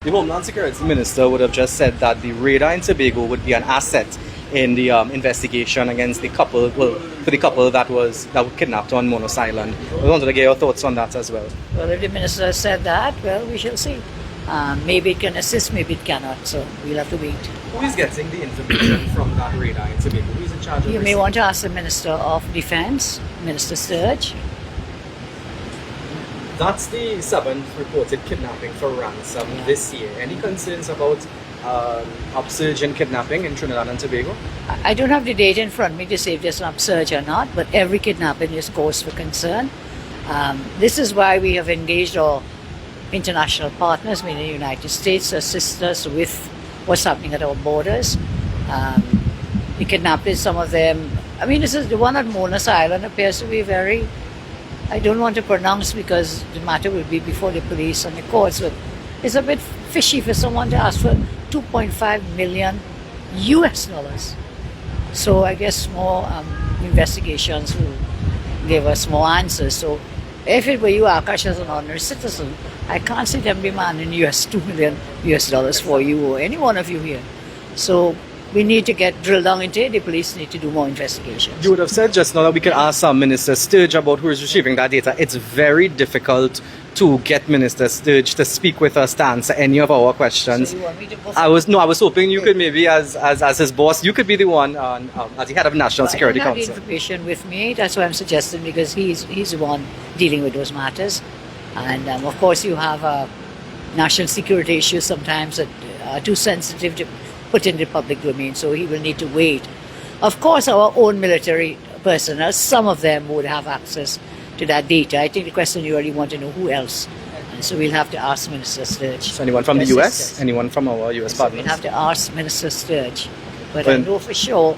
The Homeland Security Minister would have just said that the radar in Tobago would be an asset in the investigation against the couple, for the couple that were kidnapped on Monos Island. I wanted to get your thoughts on that as well. Well, if the minister said that, well, we shall see. Maybe it can assist, maybe it cannot, so we'll have to wait. Who is getting the information from that radar in Tobago? Who is in charge of You may want to ask the Minister of Defence, Minister Sturge. That's the 7th reported kidnapping for ransom this year. Any concerns about upsurge in kidnapping in Trinidad and Tobago? I don't have the data in front of me to say if there's an upsurge or not, but every kidnapping is cause for concern. This is why we have engaged our international partners, meaning the United States, to assist us with what's happening at our borders. The kidnappers, some of them, I mean, this is the one at Monos Island appears to be very, I don't want to pronounce because the matter will be before the police and the courts, but it's a bit fishy for someone to ask for $2.5 million US. So I guess more investigations will give us more answers. So if it were you, Akash, as an ordinary citizen, I can't see them demanding $2 million US for you or any one of you here. So we need to get drilled down into it. The police need to do more investigations. You would have said just now that we could ask Minister Sturge about who is receiving that data. It's very difficult to get Minister Sturge to speak with us to answer any of our questions. So you want me to go I was hoping you could maybe, as his boss, you could be the one as the head of National Security Council. I don't have the information with me. That's what I'm suggesting, because he's the one dealing with those matters. And of course, you have national security issues sometimes that are too sensitive to put in the public domain, so he will need to wait. Of course, our own military personnel, some of them would have access to that data. I think the question you really want to know who else. And so we'll have to ask Minister Sturge. So anyone from the US? Anyone from our US partners? We'll have to ask Minister Sturge. But I know for sure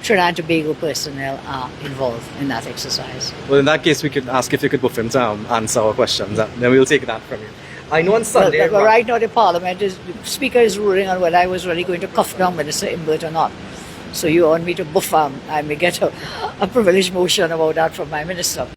Trinidad and Tobago personnel are involved in that exercise. Well, in that case, we could ask if you could buff him to answer our questions. Then we'll take that from you. I know on Sunday... But right now the Parliament, the Speaker is ruling on whether I was really going to cuff down Minister Imbert or not. So you want me to buff him. I may get a privileged motion about that from my Minister.